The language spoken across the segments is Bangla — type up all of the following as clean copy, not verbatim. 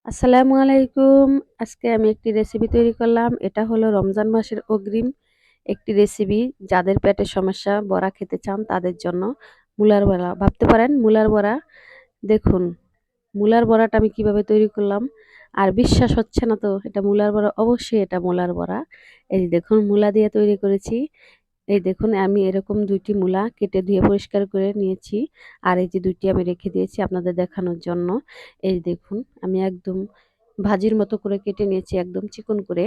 আসসালামু আলাইকুম। আজকে আমি একটি রেসিপি তৈরি করলাম। এটা হলো রমজান মাসের অগ্রিম একটি রেসিপি। যাদের পেটের সমস্যা, বড়া খেতে চান তাদের জন্য মূলার বড়া। ভাবতে পারেন মূলার বড়া। দেখুন মূলার বড়াটা আমি কিভাবে তৈরি করলাম। আর বিশ্বাস হচ্ছে না তো এটা মূলার বড়া, অবশ্যই এটা মূলার বড়া। এই যে দেখুন মূলা দিয়ে তৈরি করেছি। এই দেখুন আমি এরকম ২ টি মূলা কেটে ধুয়ে পরিষ্কার করে নিয়েছি। আর এই যে ২ টি আমি রেখে দিয়েছি আপনাদের দেখানোর জন্য। এই দেখুন আমি একদম ভাজির মতো করে কেটে নিয়েছি একদম চিকন করে।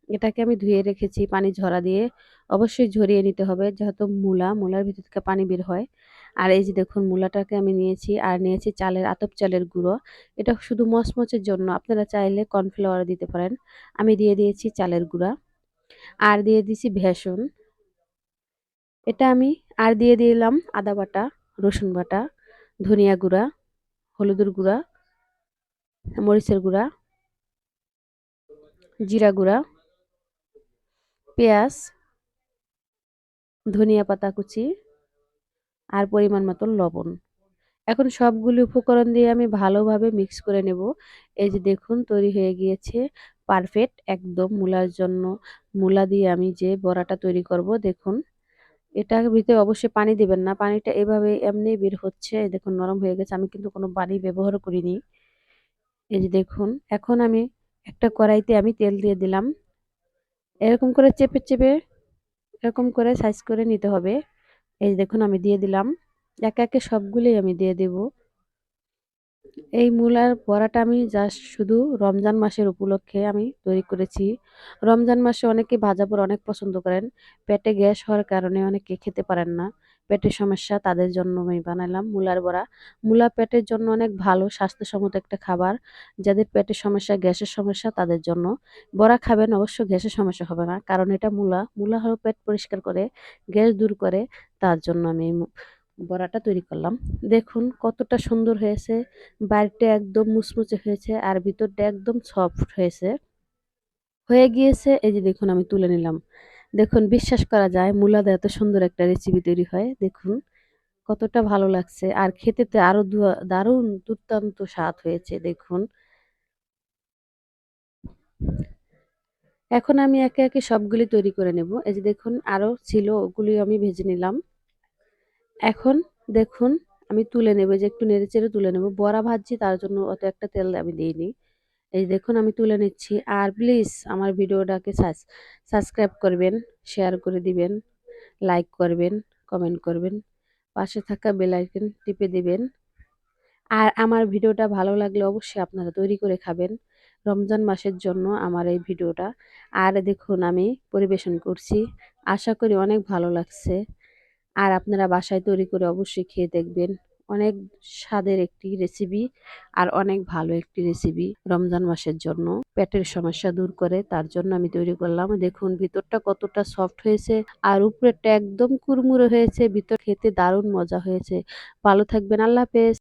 এটাকে আমি ধুয়ে রেখেছি পানি ঝরা দিয়ে। অবশ্যই ঝরিয়ে নিতে হবে যেহেতু মূলার ভিতর থেকে পানি বের হয়। আর এই যে দেখুন মূলাটাকে আমি নিয়েছি আর নিয়েছি আতপ চালের গুঁড়ো। এটা শুধু মচমচের জন্য, আপনারা চাইলে কর্নফ্লাওয়ার দিতে পারেন। আমি দিয়ে দিয়েছি চালের গুঁড়া আর দিয়ে দিয়েছি বেসন। এটা আমি আর দিয়ে দিলাম আদা বাটা, রসুন বাটা, ধনিয়া গুঁড়া, হলুদের গুঁড়া, মরিচের গুঁড়া, জিরা গুঁড়া, পেঁয়াজ, ধনিয়া পাতা কুচি আর পরিমাণ মতন লবণ। এখন সবগুলো উপকরণ দিয়ে আমি ভালোভাবে মিক্স করে নেব। এই যে দেখুন তৈরি হয়ে গিয়েছে পারফেক্ট একদম মূলার জন্য। মূলা দিয়ে আমি যে বড়াটা তৈরি করব দেখুন। এটার ভিতরে অবশ্যই পানি দিবেন না। পানিটা এভাবে এমনি বের হচ্ছে। এই দেখুন নরম হয়ে গেছে। আমি কিন্তু কোনো পানি ব্যবহার করিনি। এই যে দেখুন এখন আমি একটা কড়াইতে আমি তেল দিয়ে দিলাম। এরকম করে চেপে এরকম করে সাইজ করে নিতে হবে। এই যে দেখুন আমি দিয়ে দিলাম। একে একে সবগুলোই আমি দিয়ে দেব। এই মূলার বড়াটা আমি জাস্ট শুধু রমজান মাসের উপলক্ষে আমি তৈরি করেছি। রমজান মাসে অনেকে ভাজা পোড়া অনেক পছন্দ করেন। পেটে গ্যাস হওয়ার কারণে অনেকে খেতে পারেন না। পেটের সমস্যা তাদের জন্য আমি বানালাম মূলার বড়া। মূলা পেটের জন্য অনেক ভালো স্বাস্থ্যসম্মত একটা খাবার। যাদের পেটের সমস্যা, গ্যাসের সমস্যা তাদের জন্য বড়া খাবেন, অবশ্য গ্যাসের সমস্যা হবে না। কারণ এটা মূলা হলো পেট পরিষ্কার করে, গ্যাস দূর করে। তার জন্য আমি এই বড়াটা তৈরি করলাম। দেখুন কতটা সুন্দর হয়েছে। বাইরটা একদম মুচমুচে হয়েছে আর ভিতরটা একদম সফট হয়ে গিয়েছে। এই যে দেখুন আমি তুলে নিলাম। দেখুন বিশ্বাস করা যায় মূলা দিয়ে এত সুন্দর একটা রেসিপি তৈরি হয়। দেখুন কতটা ভালো লাগছে আর খেতে তো আরো দারুণ দুর্দান্ত স্বাদ হয়েছে দেখুন। এখন আমি একে একে সবগুলি তৈরি করে নেব। এই যে দেখুন আরো ছিল ওগুলি আমি ভেজে নিলাম। এখন দেখুন আমি তুলে নেব, যে একটু নেড়েচেড়ে তুলে নেব। বড়া ভাজছি তার জন্য অত একটা তেল আমি দিইনি। এই দেখুন আমি তুলে নিচ্ছি। আর প্লিজ আমার ভিডিওটাকে সাবস্ক্রাইব করবেন, শেয়ার করে দিবেন, লাইক করবেন, কমেন্ট করবেন, পাশে থাকা বেল আইকন টিপে দিবেন। আর আমার ভিডিওটা ভালো লাগলে অবশ্যই আপনারা তৈরি করে খাবেন। রমজান মাসের জন্য আমার এই ভিডিওটা। আর দেখুন আমি পরিবেশন করছি। আশা করি অনেক ভালো লাগছে। আর আপনারা বাসায় তৈরি করে অবশ্যই খেয়ে দেখবেন। অনেক স্বাদের একটি রেসিপি আর অনেক ভালো একটি রেসিপি রমজান মাসের জন্য। পেটের সমস্যা দূর করে তার জন্য আমি তৈরি করলাম। দেখুন ভিতরটা কতটা সফট হয়েছে আর উপরেরটা একদম কুড়মুড়ে হয়েছে। ভিতর খেতে দারুণ মজা হয়েছে। ভালো থাকবেন। আল্লাহ হাফেজ।